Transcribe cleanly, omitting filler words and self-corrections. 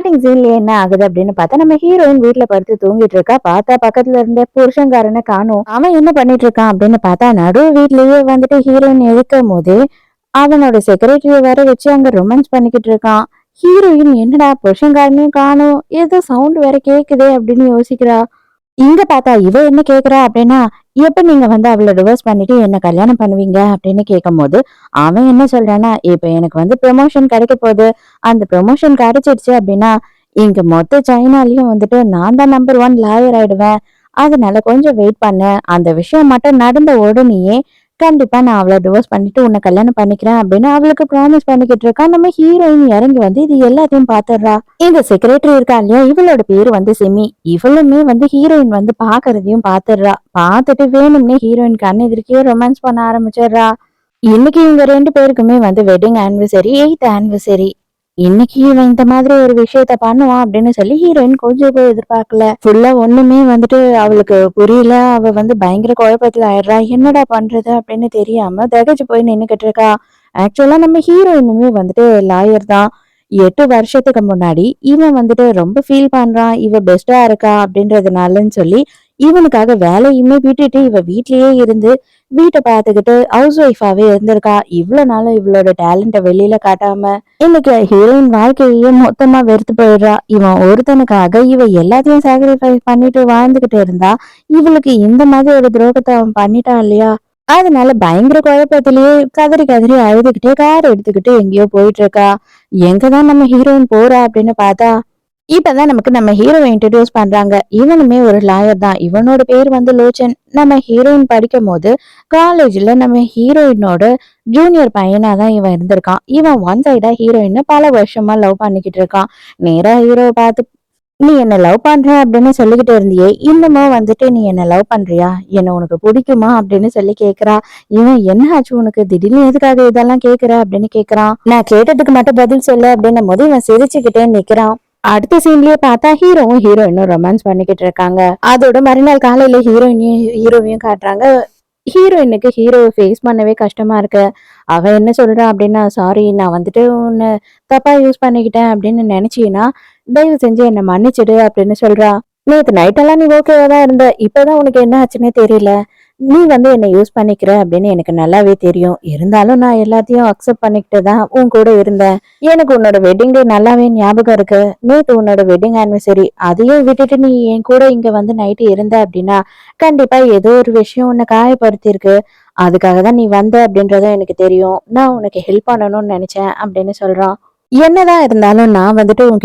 Starting சீன்ல என்ன ஆகுது அப்படின்னு பார்த்தா நம்ம ஹீரோயின் வீட்டுல படுத்து தூங்கிட்டு இருக்கா. பார்த்தா பக்கத்துல இருந்த புருஷன்காரனை காணும். அவன் என்ன பண்ணிட்டு இருக்கான் அப்படின்னு பார்த்தா நடு வீட்லயே வந்துட்டு ஹீரோயின் எழுக்கும் போதே அவனோட செக்ரட்டரிய வர வச்சு அங்க ரொமான்ஸ் பண்ணிக்கிட்டு இருக்கான். ஹீரோயின் என்னடா புருஷன்காரனையும் காணும், ஏதோ சவுண்ட் வேற கேக்குதே அப்படின்னு யோசிக்கிறா. இங்க பார்த்தா இவ என்ன கேக்குறா அப்படின்னா, எப்ப நீங்க வந்து அவளை டிவோர்ஸ் பண்ணிட்டு என்ன கல்யாணம் பண்ணுவீங்க அப்படின்னு கேட்கும்போது அவன் என்ன சொல்றான்னா, இப்ப எனக்கு வந்து ப்ரமோஷன் கிடைக்க போகுது. அந்த ப்ரமோஷன் கிடைச்சிடுச்சு அப்படின்னா இங்க மொத்த சைனாலயும் வந்துட்டு நான் தான் நம்பர் 1 லாயர் ஆயிடுவேன். அதனால கொஞ்சம் வெயிட் பண்ணு. அந்த விஷயம் மட்டும் நடந்த உடனேயே கண்டிப்பா நான் அவளை டிவோர்ஸ் பண்ணிட்டு உன்னை கல்யாணம் பண்ணிக்கிறேன் அப்படின்னு அவளுக்கு ப்ராமிஸ் பண்ணிக்கிட்டு இருக்கா. நம்ம ஹீரோயின் இறங்கி வந்து இது எல்லாத்தையும் பாத்துடுறா. இந்த செக்ரட்டரி இருக்கா இல்லையா, இவளோட பேரு வந்து சிமி. இவளுமே வந்து ஹீரோயின் வந்து பாக்குறதையும் பாத்துடுறா. பாத்துட்டு வேணும்னே ஹீரோயின் கண் எதிர்க்கே ரொமான்ஸ் பண்ண ஆரம்பிச்சிடுறா. இன்னைக்கு இவங்க 2 பேருக்குமே வந்து வெட்டிங் ஆனிவர்சரி, 8th ஆனிவர்சரி. இன்னைக்கு இவன் இந்த மாதிரி ஒரு விஷயத்த பண்ணுவான் அப்படின்னு சொல்லி ஹீரோயின் கொஞ்சம் கூட எதிர்பார்க்கல. ஃபுல்லா ஒண்ணுமே வந்துட்டு அவளுக்கு புரியல. அவ வந்து பயங்கர குழப்பத்துல ஆயிடுறா. என்னடா பண்றது அப்படின்னு தெரியாம திகைச்சு போய் நின்னுகிட்டு இருக்கா. ஆக்சுவலா நம்ம ஹீரோயினுமே வந்துட்டு லாயர் தான். 8 வருஷத்துக்கு முன்னாடி இவன் வந்துட்டு ரொம்ப ஃபீல் பண்றான். இவ பெஸ்டா இருக்கா அப்படின்றதுனாலன்னு சொல்லி இவனுக்காக வேலையுமே விட்டுட்டு இவ வீட்லயே இருந்து வீட்டை பார்த்துக்கிட்டு ஹவுஸ் ஒய்ஃபாவே இருந்திருக்கா. இவ்வளவு நாளும் இவளோட டேலண்ட வெளியில காட்டாம இன்னைக்கு ஹீரோயின் வாழ்க்கையே மொத்தமா வெறுத்து போயிடுறா. இவன் ஒருத்தனுக்காக இவ எல்லாத்தையும் சாக்ரிஃபைஸ் பண்ணிட்டு வாழ்ந்துகிட்டு இருந்தா இவளுக்கு இந்த மாதிரி ஒரு துரோகத்தை அவன் பண்ணிட்டான் இல்லையா. அதனால பயங்கர குழப்பத்திலேயே கதறி கதறி அழுதுகிட்டே கார் எடுத்துக்கிட்டு எங்கேயோ போயிட்டு இருக்கா. எங்கதான் நம்ம ஹீரோயின் போறா அப்படின்னு பார்த்தா இப்பதான் நமக்கு நம்ம ஹீரோவை இன்ட்ரடியூஸ் பண்றாங்க. இவனுமே ஒரு லாயர் தான். இவனோட பேர் வந்து லோச்சன். நம்ம ஹீரோயின் படிக்கும் போது காலேஜ்ல நம்ம ஹீரோயினோட ஜூனியர் பையனா தான் இவன் இருந்திருக்கான். இவன் ஒன் சைடா ஹீரோயினை பல வருஷமா லவ் பண்ணிக்கிட்டு இருக்கான். நேரா ஹீரோவை பார்த்து நீ என்ன லவ் பண்ற அப்படின்னு சொல்லிக்கிட்டு இருந்தியே, இன்னமும் வந்துட்டு நீ என்ன லவ் பண்றியா, என்ன உனக்கு பிடிக்குமா அப்படின்னு சொல்லி கேக்குறா. இவன் என்ன ஆச்சு உனக்கு, திடீர்னு எதுக்காக இதெல்லாம் கேக்குற அப்படின்னு கேக்குறான். நான் கேட்டதுக்கு மட்டும் பதில் சொல்லு அப்படின்னும் போது இவன் சிரிச்சுக்கிட்டே நிக்கிறான். அடுத்த சீன்லயே பார்த்தா ஹீரோவும் ஹீரோயினும் ரொமான்ஸ் பண்ணிக்கிட்டு இருக்காங்க. அதோட மறுநாள் காலையில ஹீரோவையும் காட்டுறாங்க. ஹீரோயினுக்கு ஹீரோவை ஃபேஸ் பண்ணவே கஷ்டமா இருக்கு. அவ என்ன சொல்றா அப்படின்னா, சாரி நான் வந்துட்டு உன்னை தப்பா யூஸ் பண்ணிக்கிட்டேன் அப்படின்னு நினைச்சீன்னா தயவு செஞ்சு என்ன மன்னிச்சிடு அப்படின்னு சொல்றா. நேத்து நைட் எல்லாம் நீ ஓகேவா தான் இருந்த, இப்பதான் உனக்கு என்ன ஆச்சுன்னே தெரியல. நீ வந்து என்ன யூஸ் பண்ணிக்கிற அப்படின்னு எனக்கு நல்லாவே தெரியும். இருந்தாலும் நான் எல்லாத்தையும் அக்செப்ட் பண்ணிக்கிட்டு தான் உன் கூட இருந்தேன். எனக்கு உன்னோட வெட்டிங் டே நல்லாவே ஞாபகம் இருக்கு. நேத்து உன்னோட வெட்டிங் ஆனிவர்சரி, அதையும் விட்டுட்டு நீ என் கூட இங்க வந்து நைட்டு இருந்த அப்படின்னா கண்டிப்பா ஏதோ ஒரு விஷயம் உன்னை காயப்படுத்தி இருக்கு. அதுக்காக தான் நீ வந்த அப்படின்றதும் எனக்கு தெரியும். நான் உனக்கு ஹெல்ப் பண்ணணும்னு நினைச்சேன் அப்படின்னு சொல்றான். என்னதான் இருந்தாலும் நான் வந்துட்டு உன்கிட்ட